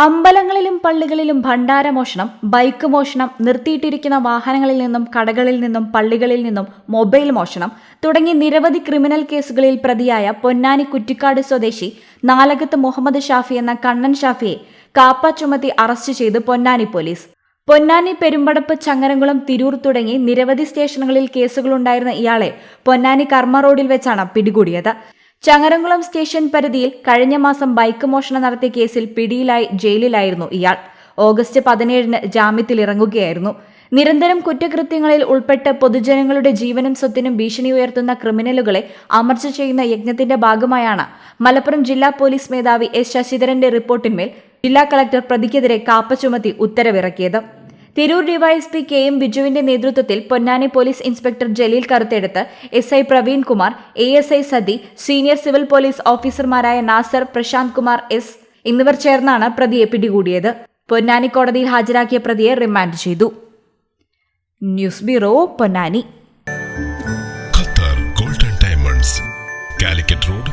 അമ്പലങ്ങളിലും പള്ളികളിലും ഭണ്ഡാരമോഷണം, ബൈക്ക് മോഷണം, നിർത്തിയിട്ടിരിക്കുന്ന വാഹനങ്ങളിൽ നിന്നും കടകളിൽ നിന്നും പള്ളികളിൽ നിന്നും മൊബൈൽ മോഷണം തുടങ്ങി നിരവധി ക്രിമിനൽ കേസുകളിൽ പ്രതിയായ പൊന്നാനി കുറ്റിക്കാട് സ്വദേശി നാലകത്ത് മുഹമ്മദ് ഷാഫി എന്ന കണ്ണൻ ഷാഫിയെ കാപ്പ ചുമത്തി അറസ്റ്റ് ചെയ്ത് പൊന്നാനി പോലീസ്. പൊന്നാനി, പെരുമ്പടപ്പ്, ചങ്ങരംകുളം, തിരൂർ തുടങ്ങി നിരവധി സ്റ്റേഷനുകളിൽ കേസുകളുണ്ടായിരുന്ന ഇയാളെ പൊന്നാനി കർമ്മ റോഡിൽ വെച്ചാണ് പിടികൂടിയത്. ചങ്ങരംകുളം സ്റ്റേഷൻ പരിധിയിൽ കഴിഞ്ഞ മാസം ബൈക്ക് മോഷണം നടത്തിയ കേസിൽ പിടിയിലായി ജയിലിലായിരുന്നു ഇയാൾ. ഓഗസ്റ്റ് 17-ന് ജാമ്യത്തിലിറങ്ങുകയായിരുന്നു. നിരന്തരം കുറ്റകൃത്യങ്ങളിൽ ഉൾപ്പെട്ട് പൊതുജനങ്ങളുടെ ജീവനും സ്വത്തിനും ഭീഷണി ഉയർത്തുന്ന ക്രിമിനലുകളെ അമർച്ച ചെയ്യുന്ന യജ്ഞത്തിന്റെ ഭാഗമായാണ് മലപ്പുറം ജില്ലാ പോലീസ് മേധാവി എസ് ശശിധരന്റെ റിപ്പോർട്ടിന്മേൽ ജില്ലാ കളക്ടർ പ്രതിക്കെതിരെ കാപ്പ ചുമത്തി ഉത്തരവിറക്കിയത്. തിരൂർ ഡിവൈഎസ്പി കെ എം ബിജുവിന്റെ നേതൃത്വത്തിൽ പൊന്നാനി പോലീസ് ഇൻസ്പെക്ടർ ജലീൽ കറുത്തെടുത്ത്, SI Praveen Kumar, ASI Sathi, senior civil police ഓഫീസർമാരായ നാസർ, പ്രശാന്ത് കുമാർ എസ് എന്നിവർ ചേർന്നാണ് പ്രതിയെ പിടികൂടിയത്. പൊന്നാനി കോടതിയിൽ ഹാജരാക്കിയ പ്രതിയെ റിമാൻഡ് ചെയ്തു. News bureau, Ponnani. Qatar golden diamonds, Calicut road,